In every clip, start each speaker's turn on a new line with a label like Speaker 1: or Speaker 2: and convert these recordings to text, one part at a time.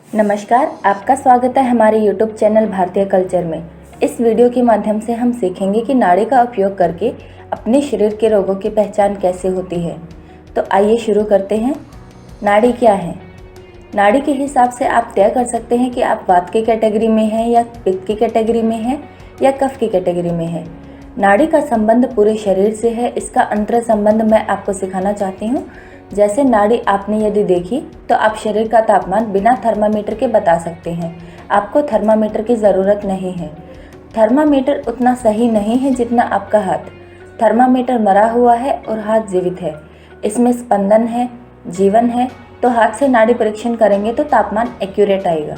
Speaker 1: नमस्कार, आपका स्वागत है हमारे YouTube चैनल भारतीय कल्चर में। इस वीडियो के माध्यम से हम सीखेंगे कि नाड़ी का उपयोग करके अपने शरीर के रोगों की पहचान कैसे होती है। तो आइए शुरू करते हैं। नाड़ी क्या है? नाड़ी के हिसाब से आप तय कर सकते हैं कि आप वात की कैटेगरी में हैं या पित्त की कैटेगरी में हैं या कफ की कैटेगरी में हैं। नाड़ी का संबंध पूरे शरीर से है। इसका अंतर संबंध मैं आपको सिखाना चाहती हूँ। जैसे नाड़ी आपने यदि देखी तो आप शरीर का तापमान बिना थर्मामीटर के बता सकते हैं। आपको थर्मामीटर की ज़रूरत नहीं है। थर्मामीटर उतना सही नहीं है जितना आपका हाथ। थर्मामीटर मरा हुआ है और हाथ जीवित है। इसमें स्पंदन है, जीवन है। तो हाथ से नाड़ी परीक्षण करेंगे तो तापमान एक्यूरेट आएगा।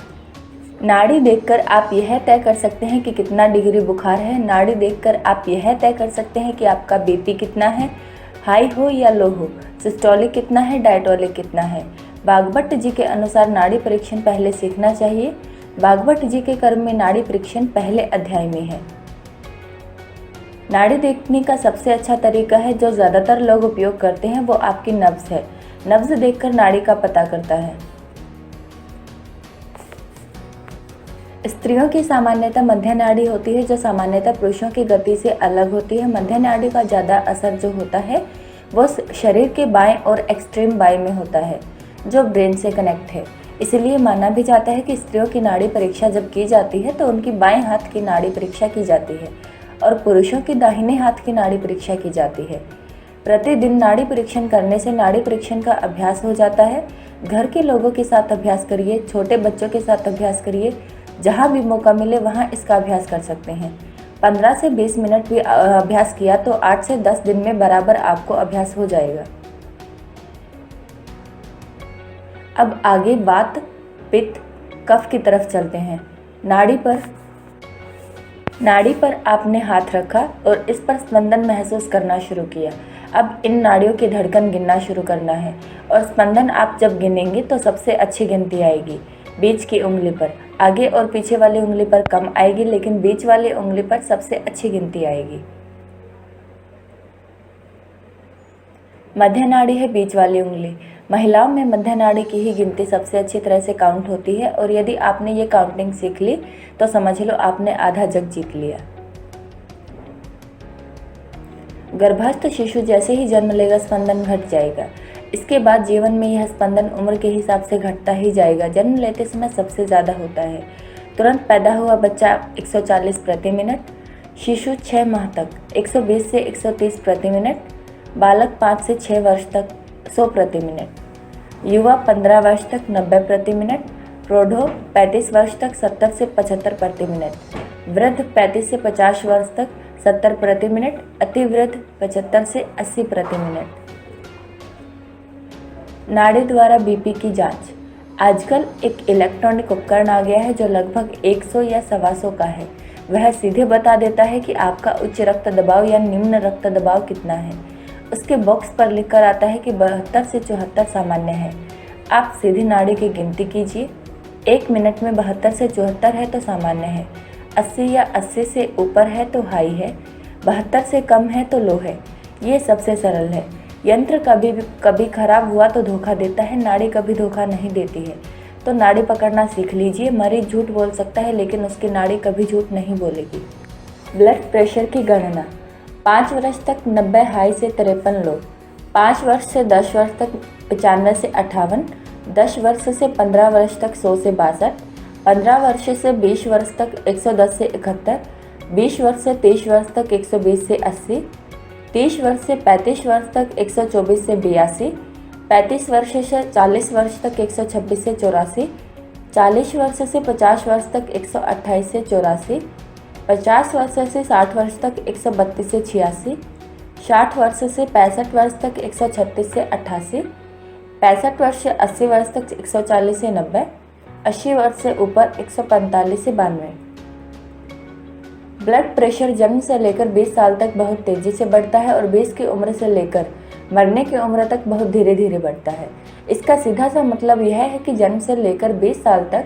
Speaker 1: नाड़ी देखकर आप यह तय कर सकते हैं कि कितना डिग्री बुखार है। नाड़ी देखकर आप यह तय कर सकते हैं कि आपका बीपी कितना है, हाई हो या लो हो, सिस्टोलिक कितना है, डायटोलिक कितना है। बागभट्ट जी के अनुसार नाड़ी परीक्षण पहले सीखना चाहिए। बागभट्ट जी के कर्म में नाड़ी परीक्षण पहले अध्याय में है। नाड़ी देखने का सबसे अच्छा तरीका है जो ज़्यादातर लोग उपयोग करते हैं वो आपकी नब्ज़ है। नब्ज़ देखकर नाड़ी का पता करता है। स्त्रियों की सामान्यतः मध्य नाड़ी होती है जो सामान्यतः पुरुषों की गति से अलग होती है। मध्य नाड़ी का ज़्यादा असर जो होता है वो शरीर के बाएं और एक्सट्रीम बाएं में होता है जो ब्रेन से कनेक्ट है। इसलिए माना भी जाता है कि स्त्रियों की नाड़ी परीक्षा जब की जाती है तो उनकी बाएं हाथ की नाड़ी परीक्षा की जाती है और पुरुषों की दाहिने हाथ की नाड़ी परीक्षा की जाती है। प्रतिदिन नाड़ी परीक्षण करने से नाड़ी परीक्षण का अभ्यास हो जाता है। घर के लोगों के साथ अभ्यास करिए, छोटे बच्चों के साथ अभ्यास करिए, जहाँ भी मौका मिले वहाँ इसका अभ्यास कर सकते हैं। 15 से 20 मिनट भी अभ्यास किया तो 8 से 10 दिन में बराबर आपको अभ्यास हो जाएगा। अब आगे वात, पित्त, कफ की तरफ चलते हैं। नाड़ी पर आपने हाथ रखा और इस पर स्पंदन महसूस करना शुरू किया। अब इन नाड़ियों की धड़कन गिनना शुरू करना है और स्पंदन आप जब गिनेंगे तो सबसे अच्छी गिनती आएगी बीच की उंगली पर। आगे और पीछे वाली उंगली पर कम आएगी लेकिन बीच वाली उंगली पर सबसे अच्छी गिनती आएगी। मध्य नाड़ी है बीच वाली उंगली। महिलाओं में मध्य नाड़ी की ही गिनती सबसे अच्छी तरह से काउंट होती है और यदि आपने ये काउंटिंग सीख ली तो समझ लो आपने आधा जग जीत लिया। गर्भस्थ शिशु जैसे ही जन्म लेगा स्पंदन घट जाएगा। इसके बाद जीवन में यह स्पंदन उम्र के हिसाब से घटता ही जाएगा। जन्म लेते समय सबसे ज़्यादा होता है। तुरंत पैदा हुआ बच्चा 140 प्रति मिनट, शिशु 6 माह तक 120 से 130 प्रति मिनट, बालक 5 से 6 वर्ष तक 100 प्रति मिनट, युवा 15 वर्ष तक 90 प्रति मिनट, प्रौढ़ 35 वर्ष तक 70 से 75 प्रति मिनट, वृद्ध 35 से 50 वर्ष तक 70 प्रति मिनट, अतिवृद्ध 75 से 80 प्रति मिनट। नाड़ी द्वारा बीपी की जांच। आजकल एक इलेक्ट्रॉनिक उपकरण आ गया है जो लगभग 100 या 125 का है। वह सीधे बता देता है कि आपका उच्च रक्त दबाव या निम्न रक्त दबाव कितना है। उसके बॉक्स पर लिखकर आता है कि 72 से 74 सामान्य है। आप सीधी नाड़ी की गिनती कीजिए। 1 मिनट में 72 से 74 है तो सामान्य है, 80 या 80 से ऊपर है तो हाई है, 72 से कम है तो लो है। ये सबसे सरल है। यंत्र कभी खराब हुआ तो धोखा देता है, नाड़ी कभी धोखा नहीं देती है। तो नाड़ी पकड़ना सीख लीजिए। मरीज झूठ बोल सकता है लेकिन उसकी नाड़ी कभी झूठ नहीं बोलेगी। ब्लड प्रेशर की गणना। 5 वर्ष तक 90 हाई से 53 लो, 5 वर्ष से 10 वर्ष तक 95 से 58, 10 वर्ष से 15 वर्ष तक 100 से 62, 15 वर्ष से 20 वर्ष तक 110 से 71, 20 वर्ष से 30 वर्ष तक 120 से 80, 30 वर्ष से 35 वर्ष तक 124 से 82, 35 वर्ष से 40 वर्ष तक 126 से 84, 40 वर्ष से 50 वर्ष तक 128 से 84, 50 वर्ष से 60 वर्ष तक 132 से 86, 60 वर्ष से 65 वर्ष तक 136 से 88, 65 वर्ष से 80 वर्ष तक 140 से 90, 80 वर्ष से ऊपर 145 से 92। ब्लड प्रेशर जन्म से लेकर 20 साल तक बहुत तेज़ी से बढ़ता है और 20 की उम्र से लेकर मरने की उम्र तक बहुत धीरे धीरे बढ़ता है। इसका सीधा सा मतलब यह है कि जन्म से लेकर 20 साल तक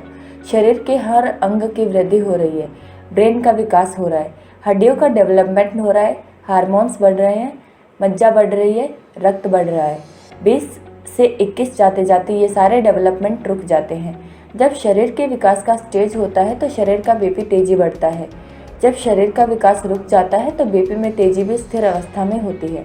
Speaker 1: शरीर के हर अंग की वृद्धि हो रही है, ब्रेन का विकास हो रहा है, हड्डियों का डेवलपमेंट हो रहा है, हार्मोन्स बढ़ रहे हैं, मज्जा बढ़ रही है, रक्त बढ़ रहा है। 20 से 21 जाते जाते ये सारे डेवलपमेंट रुक जाते हैं। जब शरीर के विकास का स्टेज होता है तो शरीर का बीपी तेजी बढ़ता है। जब शरीर का विकास रुक जाता है तो बीपी में तेजी भी स्थिर अवस्था में होती है।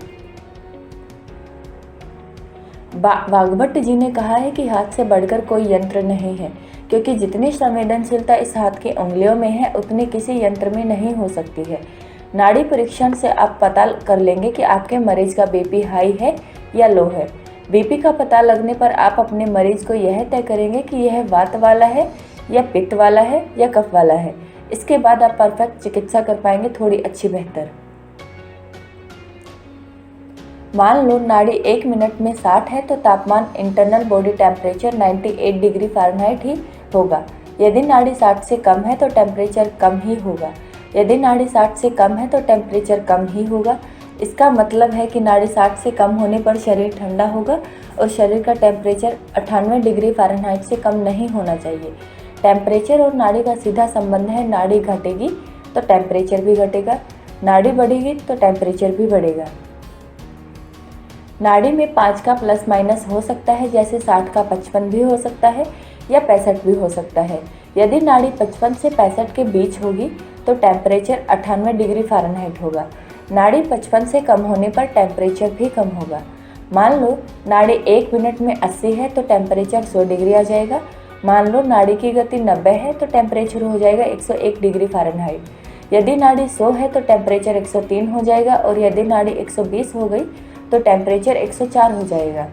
Speaker 1: वाघभट्ट जी ने कहा है कि हाथ से बढ़कर कोई यंत्र नहीं है, क्योंकि जितनी संवेदनशीलता इस हाथ की उंगलियों में है उतनी किसी यंत्र में नहीं हो सकती है। नाड़ी परीक्षण से आप पता कर लेंगे कि आपके मरीज का बीपी हाई है या लो है। बीपी का पता लगने पर आप अपने मरीज को यह तय करेंगे कि यह वात वाला है या पित्त वाला है या कफ वाला है। इसके बाद आप परफेक्ट चिकित्सा कर पाएंगे, थोड़ी अच्छी बेहतर। मान लो नाड़ी 1 मिनट में 60 है तो तापमान internal body temperature 98 degree Fahrenheit ही होगा। यदि नाड़ी 60 से कम है तो टेम्परेचर कम ही होगा। यदि नाड़ी 60 से कम है तो टेम्परेचर कम ही होगा। इसका मतलब है कि नाड़ी 60 से कम होने पर शरीर ठंडा होगा और शरीर का टेम्परेचर 98 डिग्री फ़ारेनहाइट से कम नहीं होना चाहिए। टेम्परेचर और नाड़ी का सीधा संबंध है। नाड़ी घटेगी तो टेम्परेचर भी घटेगा, नाड़ी बढ़ेगी तो टेम्परेचर भी बढ़ेगा। नाड़ी में 5 का प्लस माइनस हो सकता है, जैसे 60 का 55 भी हो सकता है या 65 भी हो सकता है। यदि नाड़ी 55 से 65 के बीच होगी तो टेम्परेचर 98 डिग्री फ़ारेनहाइट होगा। नाड़ी 55 से कम होने पर टेम्परेचर भी कम होगा। मान लो नाड़ी 1 मिनट में 80 है तो टेम्परेचर 100 डिग्री आ जाएगा। मान लो नाड़ी की गति 90 है तो टेम्परेचर हो जाएगा 101 डिग्री फ़ारेनहाइट। यदि नाड़ी 100 है तो टेम्परेचर 103 हो जाएगा और यदि नाड़ी 120 हो गई तो टेम्परेचर 104 हो जाएगा।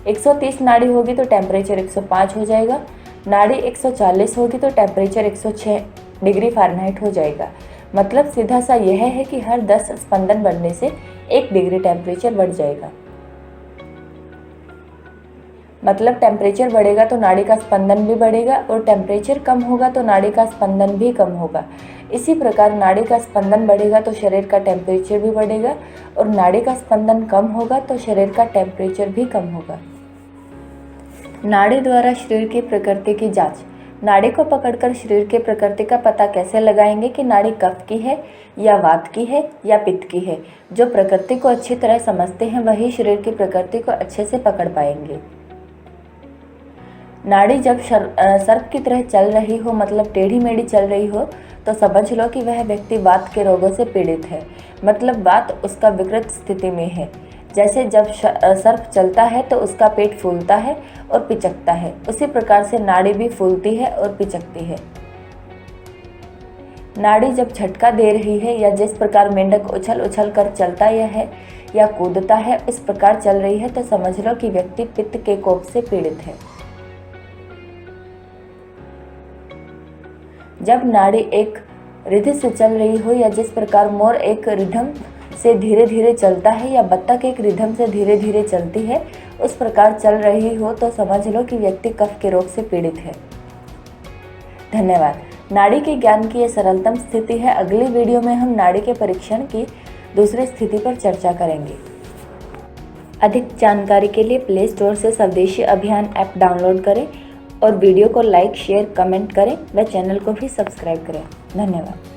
Speaker 1: 130 नाड़ी होगी तो टेम्परेचर 105 हो जाएगा। नाड़ी 140 होगी तो टेम्परेचर 106 डिग्री फ़ारेनहाइट हो जाएगा। मतलब सीधा सा यह है कि हर 10 स्पंदन बढ़ने से 1 डिग्री टेम्परेचर बढ़ जाएगा। मतलब टेम्परेचर बढ़ेगा तो नाड़ी का स्पंदन भी बढ़ेगा और टेम्परेचर कम होगा तो नाड़ी का स्पंदन भी कम होगा। इसी प्रकार नाड़ी का स्पंदन बढ़ेगा तो शरीर का टेम्परेचर भी बढ़ेगा और नाड़ी का स्पंदन कम होगा तो शरीर का टेम्परेचर भी कम होगा। नाड़ी द्वारा शरीर की प्रकृति की जांच। नाड़ी को पकड़कर शरीर के प्रकृति का पता कैसे लगाएंगे कि नाड़ी कफ की है या वात की है या पित्त की है। जो प्रकृति को अच्छी तरह समझते हैं वही शरीर की प्रकृति को अच्छे से पकड़ पाएंगे। नाड़ी जब सर्प की तरह चल रही हो, मतलब टेढ़ी मेढ़ी चल रही हो, तो समझ लो कि वह व्यक्ति वात के रोगों से पीड़ित है, मतलब वात उसका विकृत स्थिति में है। जैसे जब सर्प चलता है तो उसका पेट फूलता है और पिचकता है, उसी प्रकार से नाड़ी भी फूलती है और पिचकती है। नाड़ी जब झटका दे रही है या जिस प्रकार मेंढक उछल उछल कर चलता है या कूदता है उस प्रकार चल रही है, तो समझ लो कि व्यक्ति पित्त के कोप से पीड़ित है। जब नाड़ी एक रिधि से चल रही हो या जिस प्रकार मोर एक रिधम से धीरे धीरे चलता है या बत्तख एक रिधम से धीरे धीरे चलती है, उस प्रकार चल रही हो तो समझ लो कि व्यक्ति कफ के रोग से पीड़ित है। धन्यवाद। नाड़ी के ज्ञान की यह सरलतम स्थिति है। अगली वीडियो में हम नाड़ी के परीक्षण की दूसरी स्थिति पर चर्चा करेंगे। अधिक जानकारी के लिए प्ले स्टोर से स्वदेशी अभियान ऐप डाउनलोड करें और वीडियो को लाइक, शेयर, कमेंट करें व चैनल को भी सब्सक्राइब करें। धन्यवाद।